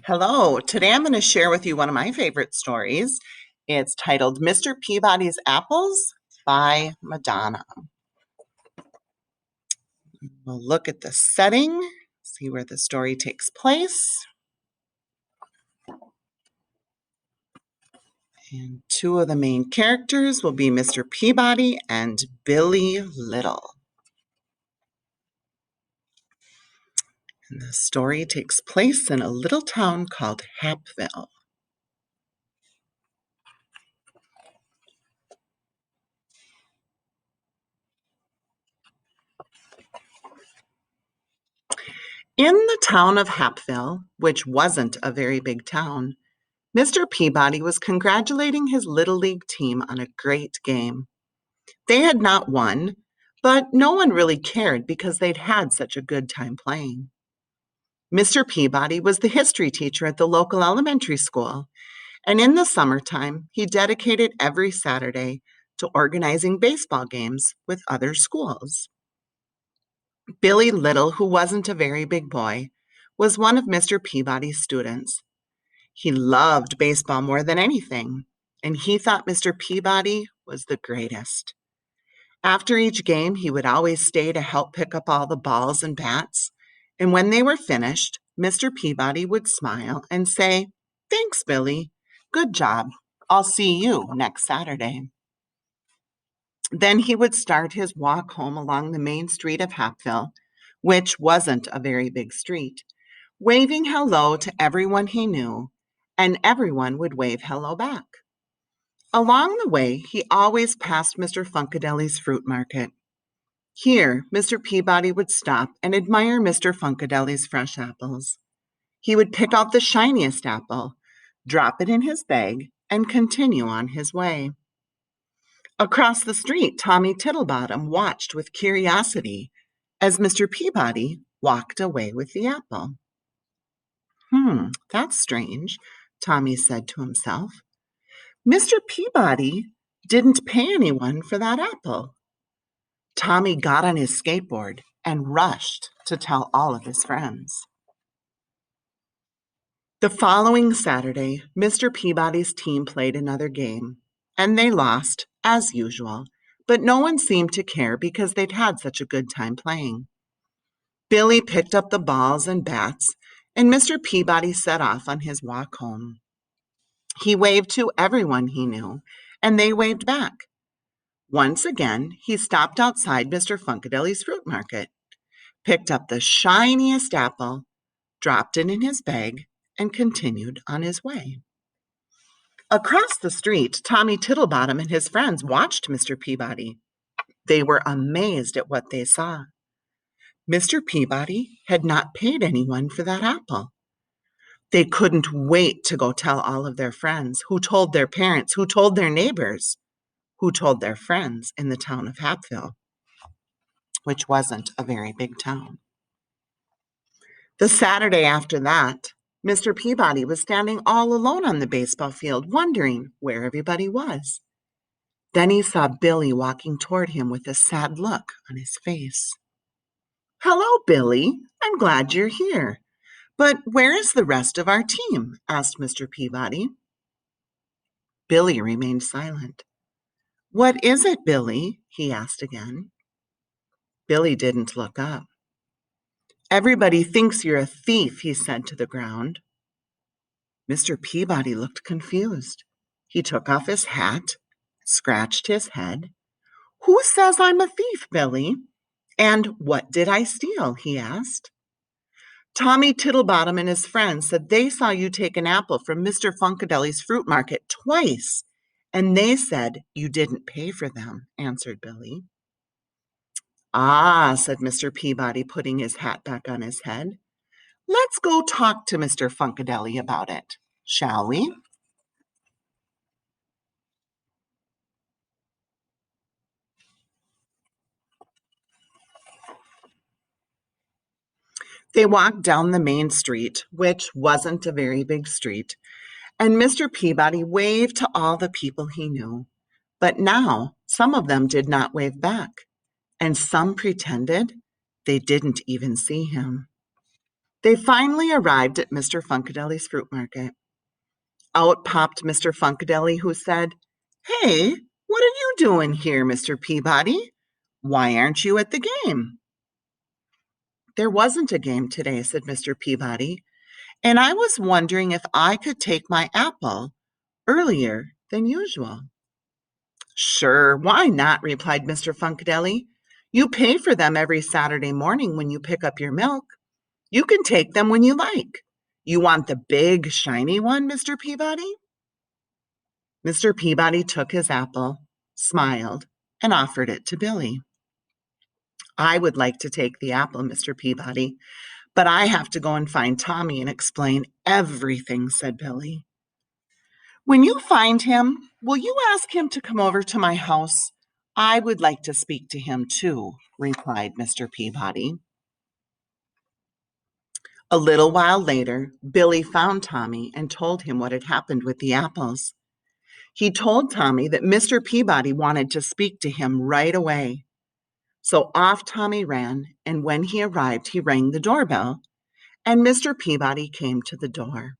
Hello, today I'm going to share with you one of my favorite stories. It's titled Mr. Peabody's Apples by Madonna. We'll look at the setting, see where the story takes place. And two of the main characters will be Mr. Peabody and Billy Little. And the story takes place in a little town called Hapville. In the town of Hapville, which wasn't a very big town, Mr. Peabody was congratulating his Little League team on a great game. They had not won, but no one really cared because they'd had such a good time playing. Mr. Peabody was the history teacher at the local elementary school, and in the summertime, he dedicated every Saturday to organizing baseball games with other schools. Billy Little, who wasn't a very big boy, was one of Mr. Peabody's students. He loved baseball more than anything, and he thought Mr. Peabody was the greatest. After each game, he would always stay to help pick up all the balls and bats, and when they were finished, Mr. Peabody would smile and say, "Thanks, Billy. Good job. I'll see you next Saturday." Then he would start his walk home along the main street of Hapville, which wasn't a very big street, waving hello to everyone he knew, and everyone would wave hello back. Along the way, he always passed Mr. Funkadeli's fruit market. Here, Mr. Peabody would stop and admire Mr. Funkadeli's fresh apples. He would pick out the shiniest apple, drop it in his bag, and continue on his way. Across the street, Tommy Tittlebottom watched with curiosity as Mr. Peabody walked away with the apple. That's strange," Tommy said to himself. "Mr. Peabody didn't pay anyone for that apple." Tommy got on his skateboard and rushed to tell all of his friends. The following Saturday, Mr. Peabody's team played another game, and they lost, as usual, but no one seemed to care because they'd had such a good time playing. Billy picked up the balls and bats, and Mr. Peabody set off on his walk home. He waved to everyone he knew, and they waved back. Once again, he stopped outside Mr. Funkadeli's fruit market, picked up the shiniest apple, dropped it in his bag, and continued on his way. Across the street, Tommy Tittlebottom and his friends watched Mr. Peabody. They were amazed at what they saw. Mr. Peabody had not paid anyone for that apple. They couldn't wait to go tell all of their friends, who told their parents, who told their neighbors, who told their friends in the town of Hapville, which wasn't a very big town. The Saturday after that, Mr. Peabody was standing all alone on the baseball field, wondering where everybody was. Then he saw Billy walking toward him with a sad look on his face. "Hello, Billy. I'm glad you're here. But where is the rest of our team?" asked Mr. Peabody. Billy remained silent. "What is it, Billy?" he asked again. Billy didn't look up. "Everybody thinks you're a thief," he said to the ground. Mr. Peabody looked confused. He took off his hat, scratched his head. "Who says I'm a thief, Billy? And what did I steal?" he asked. "Tommy Tittlebottom and his friends said they saw you take an apple from Mr. Funkadeli's fruit market twice, and they said you didn't pay for them," answered Billy. "Ah," said Mr. Peabody, putting his hat back on his head. "Let's go talk to Mr. Funkadeli about it, shall we?" They walked down the main street, which wasn't a very big street, and Mr. Peabody waved to all the people he knew. But now some of them did not wave back, and some pretended they didn't even see him. They finally arrived at Mr. Funkadeli's fruit market. Out popped Mr. Funkadeli, who said, "Hey, what are you doing here, Mr. Peabody? Why aren't you at the game?" "There wasn't a game today," said Mr. Peabody, "and I was wondering if I could take my apple earlier than usual." "Sure, why not?" replied Mr. Funkadeli. "You pay for them every Saturday morning when you pick up your milk. You can take them when you like. You want the big, shiny one, Mr. Peabody?" Mr. Peabody took his apple, smiled, and offered it to Billy. "I would like to take the apple, Mr. Peabody, but I have to go and find Tommy and explain everything," said Billy. "When you find him, will you ask him to come over to my house? I would like to speak to him too," replied Mr. Peabody. A little while later, Billy found Tommy and told him what had happened with the apples. He told Tommy that Mr. Peabody wanted to speak to him right away. So off Tommy ran, and when he arrived, he rang the doorbell, and Mr. Peabody came to the door.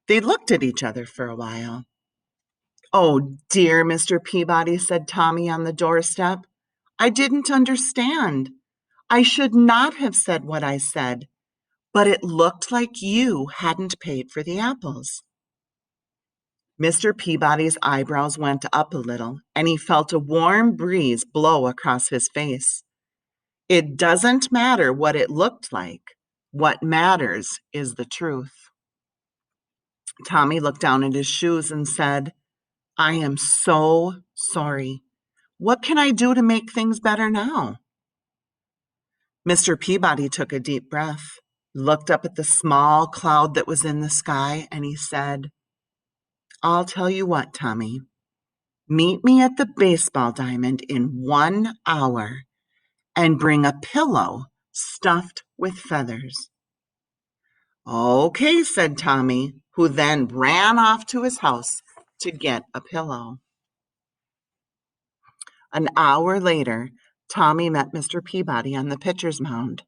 They looked at each other for a while. "Oh, dear Mr. Peabody," said Tommy on the doorstep, "I didn't understand. I should not have said what I said, but it looked like you hadn't paid for the apples." Mr. Peabody's eyebrows went up a little, and he felt a warm breeze blow across his face. "It doesn't matter what it looked like. What matters is the truth." Tommy looked down at his shoes and said, "I am so sorry. What can I do to make things better now?" Mr. Peabody took a deep breath, looked up at the small cloud that was in the sky, and he said, "I'll tell you what, Tommy. Meet me at the baseball diamond in 1 hour and bring a pillow stuffed with feathers." "Okay," said Tommy, who then ran off to his house to get a pillow. An hour later, Tommy met Mr. Peabody on the pitcher's mound.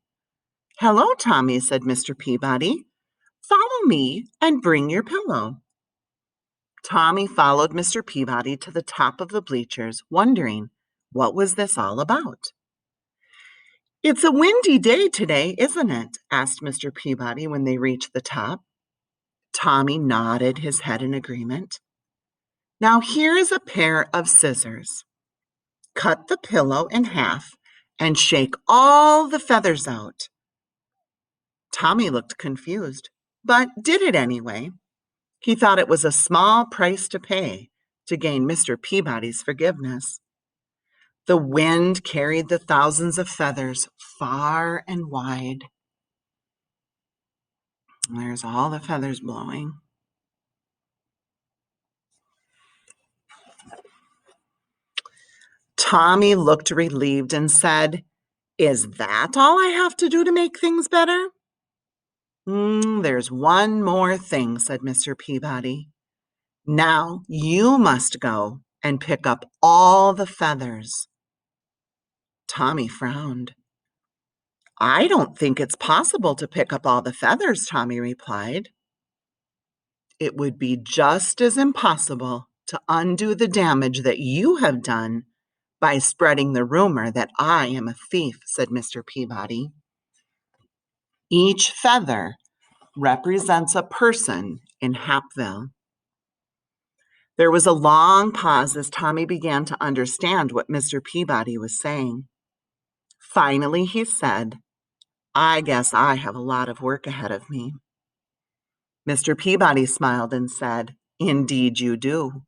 "Hello, Tommy," said Mr. Peabody. "Follow me and bring your pillow." Tommy followed Mr. Peabody to the top of the bleachers, wondering what was this all about. "It's a windy day today, isn't it?" asked Mr. Peabody when they reached the top. Tommy nodded his head in agreement. "Now here is a pair of scissors. Cut the pillow in half and shake all the feathers out." Tommy looked confused, but did it anyway. He thought it was a small price to pay to gain Mr. Peabody's forgiveness. The wind carried the thousands of feathers far and wide. There's all the feathers blowing. Tommy looked relieved and said, "Is that all I have to do to make things better?" There's one more thing," said Mr. Peabody. "Now you must go and pick up all the feathers." Tommy frowned. "I don't think it's possible to pick up all the feathers," Tommy replied. "It would be just as impossible to undo the damage that you have done by spreading the rumor that I am a thief," said Mr. Peabody. "Each feather represents a person in Hapville." There was a long pause as Tommy began to understand what Mr. Peabody was saying. Finally, he said, "I guess I have a lot of work ahead of me." Mr. Peabody smiled and said, "Indeed you do.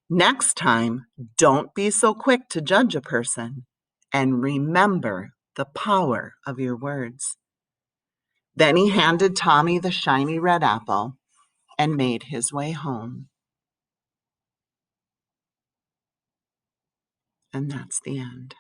Next time, don't be so quick to judge a person, and remember the power of your words." Then he handed Tommy the shiny red apple and made his way home. And that's the end.